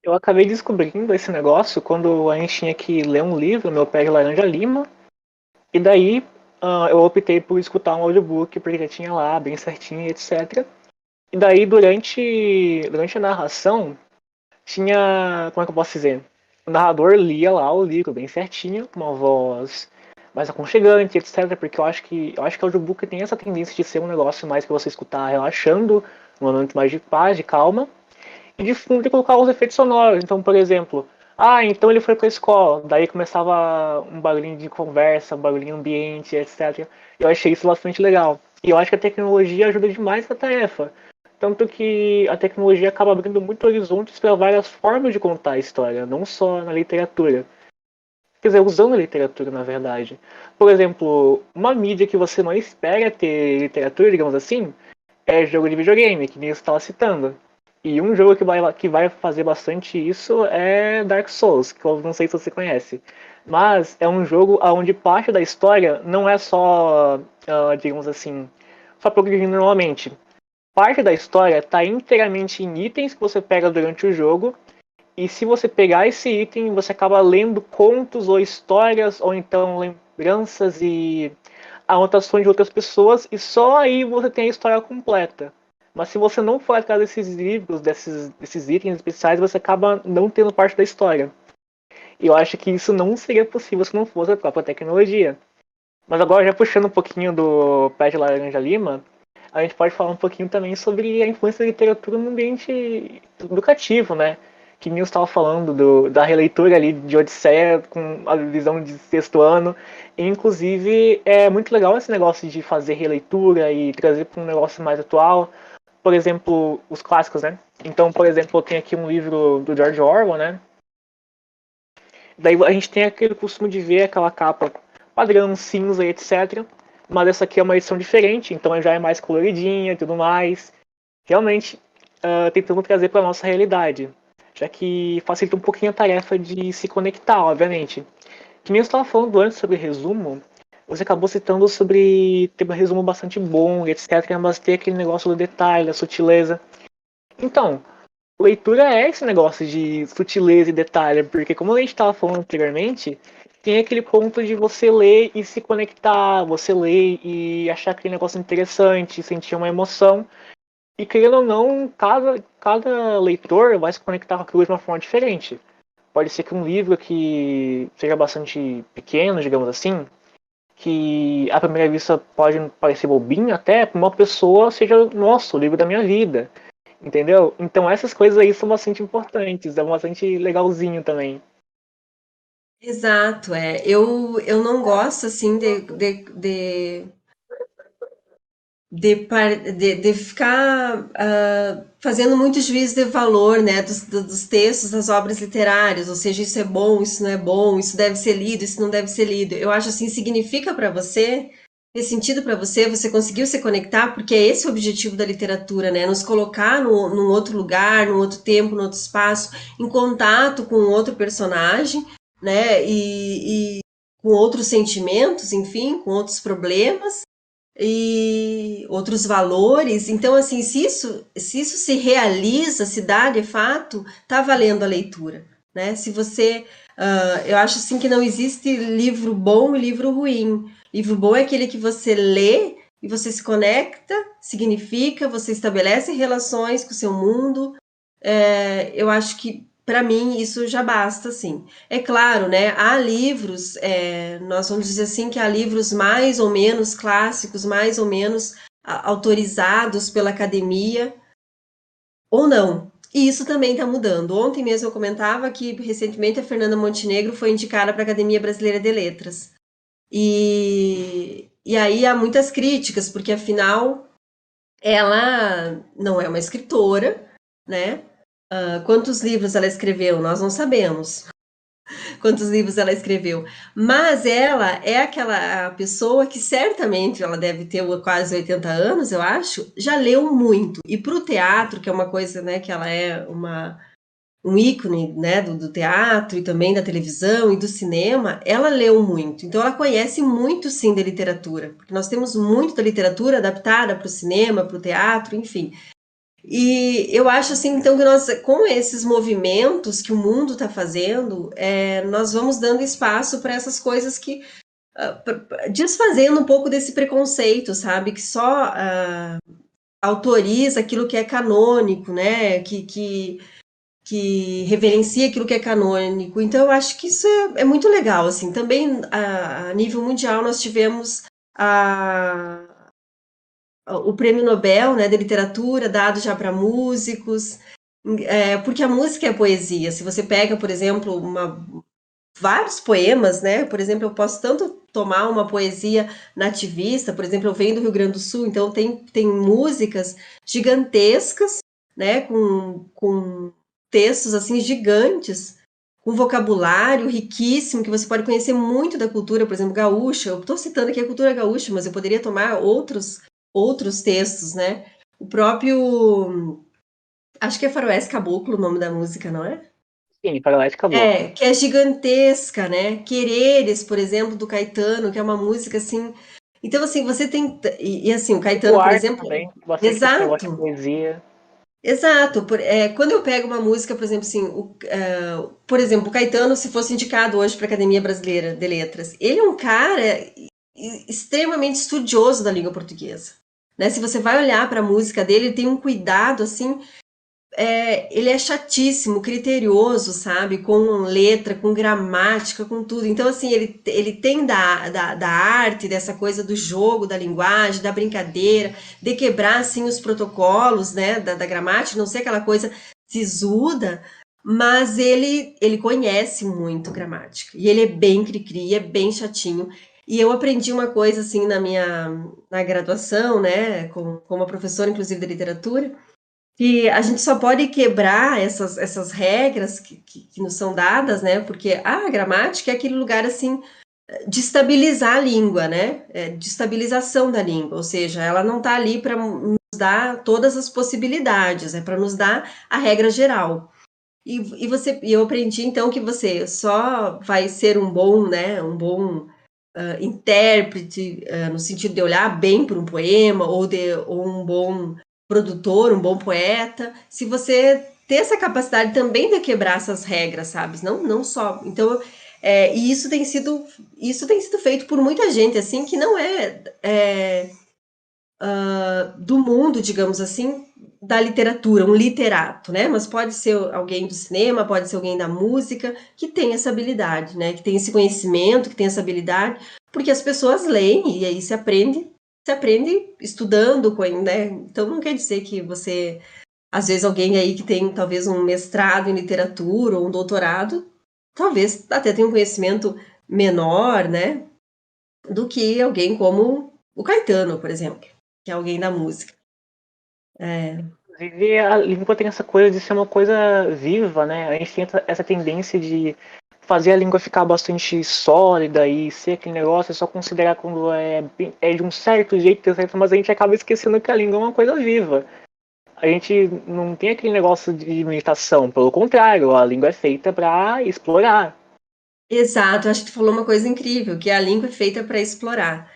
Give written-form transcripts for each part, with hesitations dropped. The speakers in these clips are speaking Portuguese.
Eu acabei descobrindo esse negócio quando a gente tinha que ler um livro, Meu Pé de Laranja Lima, e daí eu optei por escutar um audiobook, porque já tinha lá, bem certinho, etc. E daí, durante a narração, tinha, como é que eu posso dizer? O narrador lia lá o livro bem certinho, com uma voz mais aconchegante, etc. Porque eu acho que o audiobook tem essa tendência de ser um negócio mais que você escutar relaxando, um momento mais de paz, de calma, e de fundo colocar os efeitos sonoros. Então, por exemplo, então ele foi pra escola, daí começava um barulhinho de conversa, um barulhinho ambiente, etc. Eu achei isso bastante legal. E eu acho que a tecnologia ajuda demais na tarefa. Tanto que a tecnologia acaba abrindo muitos horizontes para várias formas de contar a história, não só na literatura. Quer dizer, usando a literatura, na verdade. Por exemplo, uma mídia que você não espera ter literatura, digamos assim, é jogo de videogame, que nem você estava citando. E um jogo que vai fazer bastante isso é Dark Souls, que eu não sei se você conhece. Mas é um jogo onde parte da história não é só, digamos assim, só progredindo normalmente. Parte da história está inteiramente em itens que você pega durante o jogo. E se você pegar esse item, você acaba lendo contos ou histórias, ou então lembranças e anotações de outras pessoas, e só aí você tem a história completa. Mas se você não for atrás desses livros, desses itens especiais, você acaba não tendo parte da história. E eu acho que isso não seria possível se não fosse a própria tecnologia. Mas agora, já puxando um pouquinho do Pé de Laranja Lima, a gente pode falar um pouquinho também sobre a influência da literatura no ambiente educativo, né? Que nem eu estava falando da releitura ali de Odisseia com a visão de sexto ano. E, inclusive, é muito legal esse negócio de fazer releitura e trazer para um negócio mais atual. Por exemplo, os clássicos, né? Então, por exemplo, eu tenho aqui um livro do George Orwell, né? Daí a gente tem aquele costume de ver aquela capa padrão, cinza e etc. Mas essa aqui é uma edição diferente, então já é mais coloridinha e tudo mais. Realmente tentando trazer para nossa realidade, já que facilita um pouquinho a tarefa de se conectar, obviamente. Que nem eu estava falando antes sobre resumo, você acabou citando sobre ter um resumo bastante bom, etc. Mas ter aquele negócio do detalhe, da sutileza. Então, leitura é esse negócio de sutileza e detalhe, porque como a gente estava falando anteriormente, tem aquele ponto de você ler e se conectar, você ler e achar aquele negócio interessante, sentir uma emoção. E querendo ou não, cada leitor vai se conectar com aquilo de uma forma diferente. Pode ser que um livro que seja bastante pequeno, digamos assim, que à primeira vista pode parecer bobinho até, para uma pessoa seja, nossa, o livro da minha vida. Entendeu? Então essas coisas aí são bastante importantes, é bastante legalzinho também. Exato, é. Eu não gosto, assim, de ficar fazendo muito juízo de valor, né, dos textos, das obras literárias, ou seja, isso é bom, isso não é bom, isso deve ser lido, isso não deve ser lido. Eu acho assim, significa para você, fez sentido para você, você conseguiu se conectar, porque é esse o objetivo da literatura, né, nos colocar num outro lugar, num outro tempo, num outro espaço, em contato com outro personagem, né, e com outros sentimentos, enfim, com outros problemas, e outros valores. Então, assim, se isso se realiza, se dá de fato, tá valendo a leitura, né? Se você, eu acho assim que não existe livro bom e livro ruim. Livro bom é aquele que você lê e você se conecta, significa, você estabelece relações com o seu mundo. Eu acho que para mim isso já basta, assim. É claro, né? Há livros, nós vamos dizer assim que há livros mais ou menos clássicos, mais ou menos autorizados pela academia, ou não. E isso também está mudando. Ontem mesmo eu comentava que recentemente a Fernanda Montenegro foi indicada para a Academia Brasileira de Letras. E aí há muitas críticas, porque afinal ela não é uma escritora, né? Quantos livros ela escreveu? Nós não sabemos quantos livros ela escreveu. Mas ela é aquela pessoa que certamente ela deve ter quase 80 anos, eu acho, já leu muito. E para o teatro, que é uma coisa, né, que ela é um ícone, né, do teatro e também da televisão e do cinema, ela leu muito. Então ela conhece muito sim da literatura, porque nós temos muito da literatura adaptada para o cinema, para o teatro, enfim. E eu acho assim, então, que nós, com esses movimentos que o mundo está fazendo, nós vamos dando espaço para essas coisas que desfazendo um pouco desse preconceito, sabe? Que só autoriza aquilo que é canônico, né? Que reverencia aquilo que é canônico. Então, eu acho que isso é muito legal, assim. Também, a nível mundial, nós tivemos a, o prêmio Nobel, né, de literatura, dado já para músicos, porque a música é poesia. Se você pega, por exemplo, vários poemas, né? Por exemplo, eu posso tanto tomar uma poesia nativista, por exemplo, eu venho do Rio Grande do Sul, então tem músicas gigantescas, né? Com textos assim gigantes, com vocabulário riquíssimo, que você pode conhecer muito da cultura, por exemplo, gaúcha. Eu estou citando aqui a cultura gaúcha, mas eu poderia tomar outros textos, né? O próprio, acho que é Faroeste Caboclo o nome da música, não é? Sim, Faroeste Caboclo. Que é gigantesca, né? Quereres, por exemplo, do Caetano, que é uma música assim. Então, assim, você tem. E assim, o O Caetano, por Buarque exemplo. também, bastante desse negócio de Exato, poesia. exato. Quando eu pego uma música, por exemplo, assim, por exemplo, o Caetano, se fosse indicado hoje para a Academia Brasileira de Letras, ele é um cara extremamente estudioso da língua portuguesa. Né? Se você vai olhar para a música dele, ele tem um cuidado assim ele é chatíssimo, criterioso, sabe? Com letra, com gramática, com tudo. Então, assim, ele tem da arte, dessa coisa do jogo, da linguagem, da brincadeira, de quebrar, assim, os protocolos, né? Da gramática, não ser aquela coisa sisuda, mas ele conhece muito gramática. E ele é bem cri-cri, é bem chatinho. E eu aprendi uma coisa, assim, na graduação, né? Com uma professora, inclusive, de literatura, que a gente só pode quebrar essas regras que nos são dadas, né? Porque a gramática é aquele lugar assim de estabilizar a língua, né? De estabilização da língua, ou seja, ela não está ali para nos dar todas as possibilidades, é para nos dar a regra geral. E eu aprendi então que você só vai ser um bom, né? Um bom intérprete, no sentido de olhar bem para um poema, ou um bom produtor, um bom poeta, se você ter essa capacidade também de quebrar essas regras, sabe? Não só. Então, e isso tem sido feito por muita gente, assim, que não do mundo, digamos assim, da literatura, um literato, né? Mas pode ser alguém do cinema, pode ser alguém da música, que tem essa habilidade, né? Que tem esse conhecimento, que tem essa habilidade, porque as pessoas leem e aí se aprende estudando, né? Então não quer dizer que você, às vezes alguém aí que tem talvez um mestrado em literatura ou um doutorado, talvez até tenha um conhecimento menor, né? Do que alguém como o Caetano, por exemplo, que é alguém da música. É, Inclusive, a língua tem essa coisa de ser uma coisa viva, né? A gente tem essa tendência de fazer a língua ficar bastante sólida e ser aquele negócio, é só considerar quando é de um certo jeito, mas a gente acaba esquecendo que a língua é uma coisa viva. A gente não tem aquele negócio de imitação, pelo contrário, a língua é feita para explorar. exato, acho que tu falou uma coisa incrível, que a língua é feita para explorar,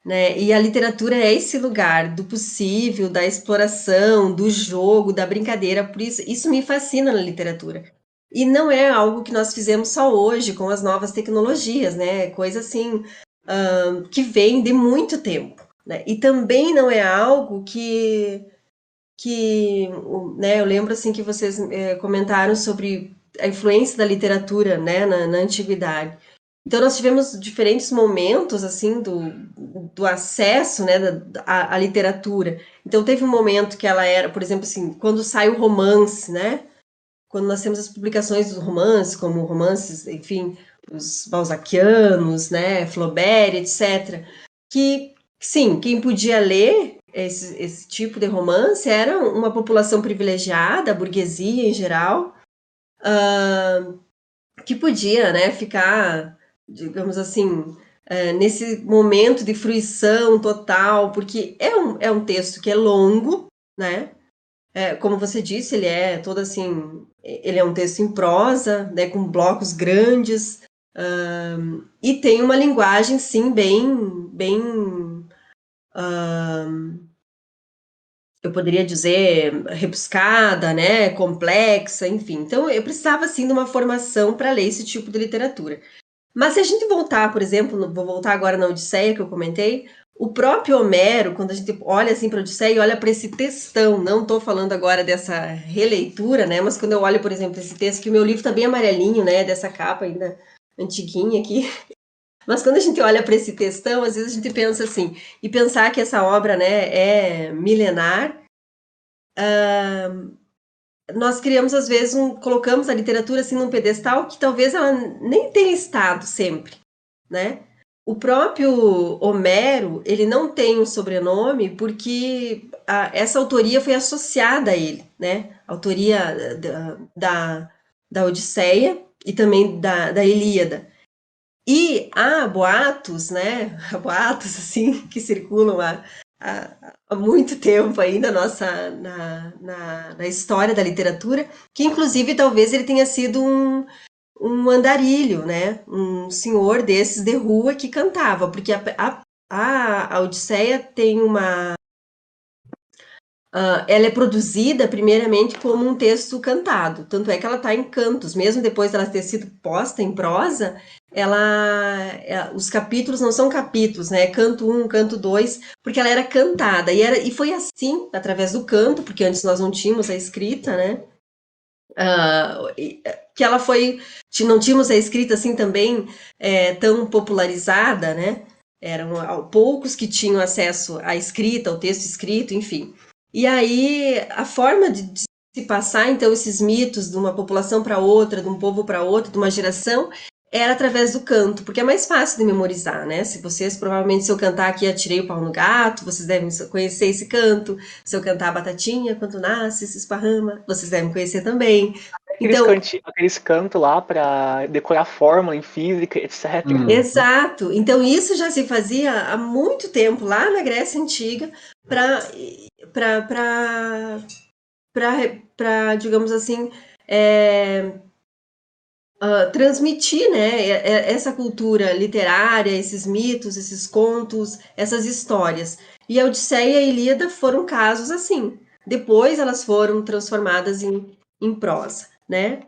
né? E a literatura é esse lugar do possível, da exploração, do jogo, da brincadeira, por isso me fascina na literatura. E não é algo que nós fizemos só hoje com as novas tecnologias, né? É coisa assim, que vem de muito tempo, né? E também não é algo né, eu lembro assim que vocês comentaram sobre a influência da literatura, né, na antiguidade. Então nós tivemos diferentes momentos assim do acesso, né, à literatura. Então teve um momento que ela era, por exemplo, assim, quando sai o romance, né? Quando nós temos as publicações dos romances, como romances, enfim, os balzaquianos, né, Flaubert, etc. Que, sim, quem podia ler esse tipo de romance era uma população privilegiada, a burguesia em geral, que podia, né, ficar, digamos assim, nesse momento de fruição total, porque é um texto que é longo, né? Como você disse, ele é todo assim, ele é um texto em prosa, né, com blocos grandes, e tem uma linguagem, sim, bem eu poderia dizer, rebuscada, né, complexa, enfim. Então, eu precisava, assim, de uma formação para ler esse tipo de literatura. Mas se a gente voltar, por exemplo, vou voltar agora na Odisseia que eu comentei, o próprio Homero, quando a gente olha assim para a Odisseia e olha para esse textão, não estou falando agora dessa releitura, né? Mas quando eu olho, por exemplo, esse texto, que o meu livro tá bem amarelinho, né? Dessa capa ainda antiguinha aqui. Mas quando a gente olha para esse textão, às vezes a gente pensa assim, e pensar que essa obra, né, é milenar, nós criamos às vezes colocamos a literatura assim num pedestal que talvez ela nem tenha estado sempre, né? O próprio Homero, ele não tem um sobrenome porque essa autoria foi associada a ele, né? A autoria da Odisseia e também da Ilíada. E há boatos, né? Há boatos assim que circulam há muito tempo aí na história da literatura, que inclusive talvez ele tenha sido um andarilho, né? Um senhor desses de rua que cantava, porque a Odisseia tem uma. Ela é produzida primeiramente como um texto cantado, tanto é que ela está em cantos, mesmo depois dela ter sido posta em prosa, os capítulos não são capítulos, né? Canto 1, canto 2, porque ela era cantada, e foi assim, através do canto, porque antes nós não tínhamos a escrita, né? Que ela foi, não tínhamos a escrita assim também tão popularizada, né? Eram poucos que tinham acesso à escrita, ao texto escrito, enfim. E aí a forma de se passar então esses mitos de uma população para outra, de um povo para outro, de uma geração, era através do canto, porque é mais fácil de memorizar, né? Se vocês, provavelmente, se eu cantar aqui Atirei o Pau no Gato, vocês devem conhecer esse canto. Se eu cantar Batatinha, quando nasce, se esparrama, vocês devem conhecer também. Então, Aqueles cantos lá para decorar fórmula em física, etc. exato. Então, isso já se fazia há muito tempo, lá na Grécia Antiga, para, digamos assim, transmitir, né, essa cultura literária, esses mitos, esses contos, essas histórias. E a Odisseia e a Ilíada foram casos assim. Depois elas foram transformadas em prosa, né?